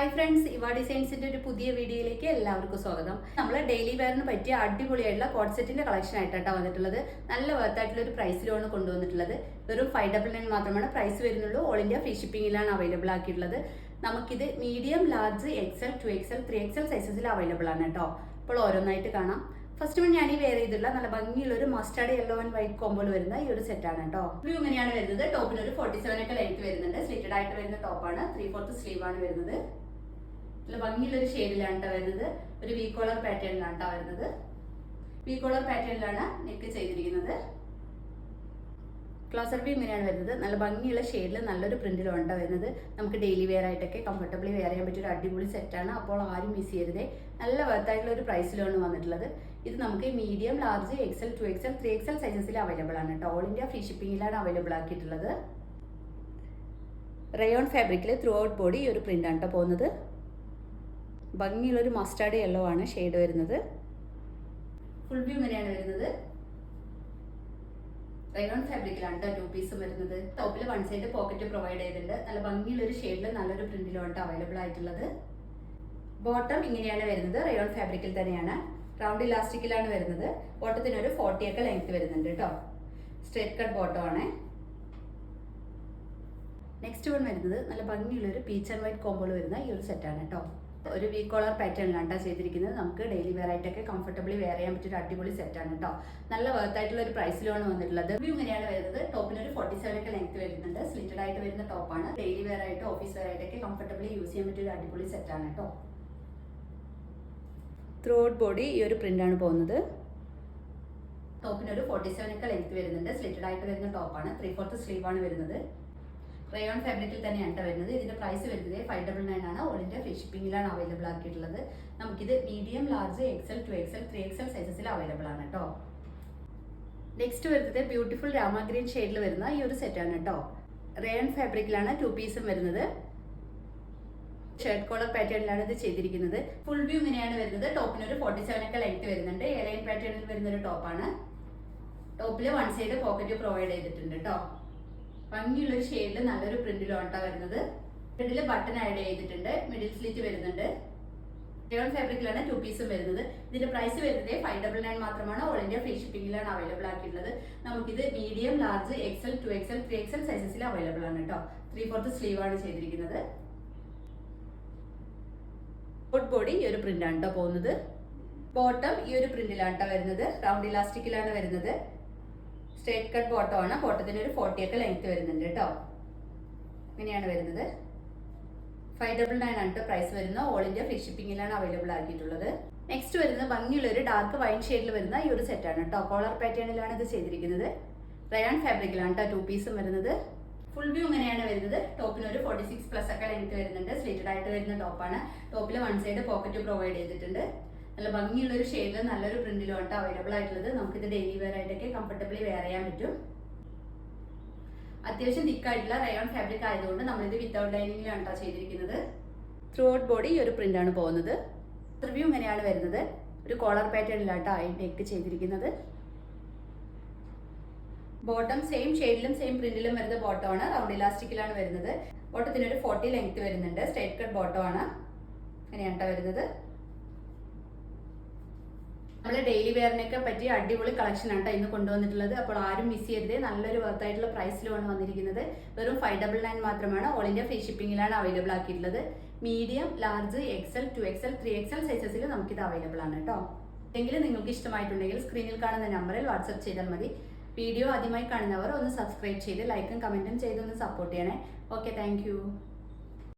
Hi friends, ഇവ ഡിസൈൻസിന്റെ ഒരു പുതിയ വീഡിയോയിലേക്ക് എല്ലാവർക്കും സ്വാഗതം. നമ്മൾ ഡെയിലി വെയറിന് പറ്റിയ അടിപൊളിയായിട്ടുള്ള കോട്ട് സെറ്റിന്റെ കളക്ഷൻ ആയിട്ടാണ് വന്നിട്ടുള്ളത്. നല്ല വർത്തായിട്ടുള്ള ഒരു പ്രൈസിലാണ് കൊണ്ടുവന്നിട്ടുള്ളത്. വെറും 599 മാത്രമാണ് പ്രൈസ് വരുന്നുള്ളൂ. ഓൾ ഇന്ത്യ ഫ്രീ ഷിപ്പിംഗിലാണ് അവൈലബിൾ ആക്കിയിട്ടുള്ളത്. നമുക്കിത് medium, large, XL, 2XL, 3XL സൈസസിൽ അവൈലബിൾ ആണ് കേട്ടോ. അപ്പോൾ ഓരോന്നായിട്ട് കാണാം. ഫസ്റ്റ് വൺ ഞാൻ ഈ വെയർ ചെയ്തിട്ടുള്ള നല്ല ഭംഗിയുള്ള ഒരു മസ്റ്റാർഡ് യെല്ലോ ആൻഡ് വൈറ്റ് കോമ്പോയിൽ വരുന്ന ഈ ഒരു സെറ്റാണ് കേട്ടോ. വ്യൂ ഇങ്ങനെയാണ് വരുന്നത്. ടോപ്പിന് ഒരു 47 ഒക്കെ ലെങ്ത് വരുന്നുണ്ട്. സ്ലിറ്റഡ് ആയിട്ട് വരുന്ന ടോപ്പാണ്. 3/4 സ്ലീവ് ആണ് വരുന്നത്. നല്ല ഭംഗിയുള്ളൊരു ഷെയ്ഡിലാണ് കേട്ടോ വരുന്നത്. ഒരു വി കോളർ പാറ്റേണിലാണ് കേട്ടോ വരുന്നത്. വി കോളർ പാറ്റേണിലാണ് നെക്ക് ചെയ്തിരിക്കുന്നത്. ക്ലോസർ വ്യൂ ഇങ്ങനെയാണ് വരുന്നത്. നല്ല ഭംഗിയുള്ള ഷെയ്ഡിൽ നല്ലൊരു പ്രിന്റിലാണ് കേട്ടോ വരുന്നത്. നമുക്ക് ഡെയിലി വെയർ ആയിട്ടൊക്കെ കംഫർട്ടബിളി വെയർ ചെയ്യാൻ പറ്റിയ ഒരു അടിപൊളി സെറ്റാണ്. അപ്പോൾ ആരും മിസ് ചെയ്യരുതേ. നല്ല വർത്തായിട്ടുള്ള ഒരു പ്രൈസിലാണ് വന്നിട്ടുള്ളത്. ഇത് നമുക്ക് medium, large, XL, 2XL, 3XL സൈസസിൽ അവൈലബിൾ ആണ് കേട്ടോ. ഓൾ ഇന്ത്യ ഫ്രീ ഷിപ്പിംഗിലാണ് അവൈലബിൾ ആക്കിയിട്ടുള്ളത്. റയോൺ ഫാബ്രിക്കിൽ ത്രൂ ഔട്ട് ബോഡി ഈ ഒരു പ്രിന്റാണ് കേട്ടോ പോകുന്നത്. ഭംഗിയുള്ളൊരു മസ്റ്റാർഡ് യെല്ലോ ആണ് ഷെയ്ഡ് വരുന്നത്. ഫുൾ വ്യൂ ഇങ്ങനെയാണ് വരുന്നത്. റയോൺ ഫാബ്രിക്കിലാണ് കേട്ടോ 2 പീസും വരുന്നത്. ടോപ്പിൽ 1 സൈഡ് പോക്കറ്റ് പ്രൊവൈഡ് ചെയ്തിട്ടുണ്ട്. നല്ല ഭംഗിയുള്ളൊരു ഷെയ്ഡിൽ നല്ലൊരു പ്രിന്റിലാണ് അവൈലബിൾ ആയിട്ടുള്ളത്. ബോട്ടം ഇങ്ങനെയാണ് വരുന്നത്. റയോൺ ഫാബ്രിക്കിൽ തന്നെയാണ്. റൗണ്ട് ഇലാസ്റ്റിക്കിലാണ് വരുന്നത്. ബോട്ടത്തിന് ഒരു 40 ഒക്കെ ലെങ്ത് വരുന്നുണ്ട് കേട്ടോ. സ്ട്രേറ്റ് കട്ട് ബോട്ടം ആണ്. നെക്സ്റ്റ് വൺ വരുന്നത് നല്ല ഭംഗിയുള്ളൊരു പീച്ച് ആൻഡ് വൈറ്റ് കോമ്പോയിൽ വരുന്ന ഈ ഒരു സെറ്റാണ് കേട്ടോ. ഒരു വി കോളർ പാറ്റേണിലാണ് ചെയ്തിരിക്കുന്നത്. നമുക്ക് ഡെയിലി വെയർ ആയിട്ടൊക്കെ കംഫർട്ടബിളി വെയർ ചെയ്യാൻ പറ്റിയ ഒരു അടിപൊളി സെറ്റാണ് കേട്ടോ. നല്ല വർത്തായിട്ടുള്ള ഒരു പ്രൈസിലാണ് വന്നിട്ടുള്ളത്. വ്യൂ ഇങ്ങനെയാണ് വരുന്നത്. ടോപ്പിന് ഒരു 47 ഒക്കെ ലെങ്ത് വരുന്നുണ്ട്. സ്ലിറ്റഡ് ആയിട്ട് വരുന്ന ടോപ്പാണ്. ഡെയിലി വെയർ ആയിട്ട് ഓഫീസ് വെയർ ആയിട്ടൊക്കെ കംഫർട്ടബിളി യൂസ് ചെയ്യാൻ പറ്റിയ ഒരു അടിപൊളി സെറ്റാണ് കേട്ടോ. ത്രൂ ഔട്ട് ബോഡി ഈ ഒരു പ്രിന്റാണ് പോകുന്നത്. ടോപ്പിന് ഒരു 47 ഒക്കെ ലെങ്ത് വരുന്നുണ്ട്. സ്ലിറ്റഡ് ആയിട്ട് വരുന്ന ടോപ്പാണ്. 3/4 സ്ലീവ് ആണ് വരുന്നത്. റയോൺ ഫാബ്രിക്കിൽ തന്നെയാണ് വരുന്നത്. ഇതിന്റെ പ്രൈസ് വരുന്നത് 599 ആണ്. ഓൾ ഇന്ത്യ ഫ്രീ ഷിപ്പിംഗിലാണ് അവൈലബിൾ ആക്കിയിട്ടുള്ളത്. നമുക്കിത് medium, large, XL, 2XL, 3XL സൈസസിൽ അവൈലബിൾ ആണ് കേട്ടോ. നെക്സ്റ്റ് വരുന്നത് ബ്യൂട്ടിഫുൾ രാമ ഗ്രീൻ ഷെയ്ഡിൽ വരുന്ന ഈ ഒരു സെറ്റാണ് കേട്ടോ. റയോൺ ഫാബ്രിക്കിലാണ് 2 പീസും വരുന്നത്. ഷർട്ട് കോളർ പാറ്റേണിലാണ് ഇത് ചെയ്തിരിക്കുന്നത്. ഫുൾ വ്യൂ ഇങ്ങനെയാണ് വരുന്നത്. ടോപ്പിന് ഒരു 47 ഒക്കെ ലെങ്ത് വരുന്നുണ്ട്. എലൈൻ പാറ്റേണിൽ വരുന്ന ഒരു ടോപ്പാണ്. ടോപ്പിൽ 1 സൈഡ് പോക്കറ്റ് പ്രൊവൈഡ് ചെയ്തിട്ടുണ്ട് കേട്ടോ. ഭംഗിയുള്ളൊരു ഷെയ്ഡിൽ നല്ലൊരു പ്രിന്റിലാണ് വരുന്നത്. പ്രിന്റിൽ ബട്ടൺ ആഡ് ചെയ്തിട്ടുണ്ട്. മിഡിൽ സ്ലിറ്റ് വരുന്നുണ്ട്. റയോൺ ഫാബ്രിക്കിലാണ് 2 പീസും വരുന്നത്. ഇതിന്റെ പ്രൈസ് വരുന്നത് 599 മാത്രമാണ്. ഓൾ ഇന്ത്യ ഫ്രീ ഷിപ്പിംഗിലാണ് അവൈലബിൾ ആക്കിയിട്ടുള്ളത്. നമുക്കിത് medium, large, XL, 2XL, 3XL സൈസസിൽ അവൈലബിൾ ആണ് കേട്ടോ. 3/4 സ്ലീവ് ആണ് ചെയ്തിരിക്കുന്നത്. ഫുഡ് ബോഡി ഈ ഒരു പ്രിന്റാണ് കേട്ടോ പോകുന്നത്. ബോട്ടം ഈ ഒരു പ്രിന്റിലാണ് കേട്ടോ വരുന്നത്. റൗണ്ട് ഇലാസ്റ്റിക്കിലാണ് വരുന്നത്. സ്ട്രേറ്റ് കട്ട് ബോട്ടം ആണ്. ബോട്ടത്തിന് ഒരു 40 ഒക്കെ ലെങ്ത് വരുന്നുണ്ട് കേട്ടോ. ഇങ്ങനെയാണ് വരുന്നത്. 599 ആണ് കേട്ടോ പ്രൈസ് വരുന്നത്. ഓൾ ഇന്ത്യ ഫ്രീ ഷിപ്പിംഗിലാണ് അവൈലബിൾ ആക്കിയിട്ടുള്ളത്. നെക്സ്റ്റ് വരുന്നത് ഭംഗിയുള്ള ഒരു ഡാർക്ക് വൈൻ ഷെയ്ഡിൽ വരുന്ന ഈ ഒരു സെറ്റാണ് കേട്ടോ. കോളർ പാറ്റേണിലാണ് ഇത് ചെയ്തിരിക്കുന്നത്. റയോൺ ഫാബ്രിക്കിലാണ് കേട്ടോ 2 പീസും വരുന്നത്. ഫുൾ വ്യൂ ഇങ്ങനെയാണ് വരുന്നത്. ടോപ്പിന് ഒരു 46+ ഒക്കെ ലെങ്ത് വരുന്നുണ്ട്. സ്ലിറ്റഡ് ആയിട്ട് വരുന്ന ടോപ്പാണ്. ടോപ്പിൽ 1 സൈഡ് പോക്കറ്റ് പ്രൊവൈഡ് ചെയ്തിട്ടുണ്ട്. നല്ല ഭംഗിയുള്ള ഒരു ഷെയ്ഡിൽ നല്ലൊരു പ്രിന്റിലോട്ട് അവൈലബിൾ ആയിട്ടുള്ളത്. നമുക്കിത് ഡെയിലി വെയർ ആയിട്ടൊക്കെ കംഫർട്ടബിളി വെയർ ചെയ്യാൻ പറ്റും. അത്യാവശ്യം തിക്കായിട്ടുള്ള റയോൺ ഫാബ്രിക് ആയതുകൊണ്ട് നമ്മളിത് വിത്തൗട്ട് ലൈനിങ്ങിലാണ് കേട്ടോ ചെയ്തിരിക്കുന്നത്. ത്രൂ ഔട്ട് ബോഡി ഈ ഒരു പ്രിന്റാണ് പോകുന്നത്. റിവ്യൂ ഇങ്ങനെയാണ് വരുന്നത്. ഒരു കോളർ പാറ്റേണിലാട്ടോ ഈ നെക്ക് ചെയ്തിരിക്കുന്നത്. ബോട്ടം സെയിം ഷെയ്ഡിലും സെയിം പ്രിന്റിലും വരുന്ന ബോട്ടമാണ്. റൗണ്ട് ഇലാസ്റ്റിക്കിലാണ് വരുന്നത്. ബോട്ടത്തിന് ഒരു 40 ലെങ്ത് വരുന്നുണ്ട്. സ്ട്രേറ്റ് കട്ട് ബോട്ടം ആണ്. ഇങ്ങനെയാണ് കേട്ടോ വരുന്നത്. നമ്മൾ ഡെയിലി വെയറിനൊക്കെ പറ്റി അടിപൊളി കളക്ഷൻ ആണ് ഇന്ന് കൊണ്ടുവന്നിട്ടുള്ളത്. അപ്പോൾ ആരും മിസ് ചെയ്യരുത്. നല്ലൊരു വർത്തായിട്ടുള്ള പ്രൈസിലാണ് വന്നിരിക്കുന്നത്. വെറും 599 മാത്രമാണ്. ഓൾ ഇന്ത്യ ഫ്രീ ഷിപ്പിംഗിലാണ് അവൈലബിൾ ആക്കിയിട്ടുള്ളത്. Medium, large, XL, 2XL, 3XL സൈസസിൽ നമുക്കിത് അവൈലബിൾ ആണ് കേട്ടോ. എങ്കിലും നിങ്ങൾക്ക് ഇഷ്ടമായിട്ടുണ്ടെങ്കിൽ സ്ക്രീനിൽ കാണുന്ന നമ്പറിൽ വാട്സപ്പ് ചെയ്താൽ മതി. വീഡിയോ ആദ്യമായി കാണുന്നവർ ഒന്ന് സബ്സ്ക്രൈബ് ചെയ്ത് ലൈക്കും കമന്റും ചെയ്ത് ഒന്ന് സപ്പോർട്ട് ചെയ്യണേ. Okay, thank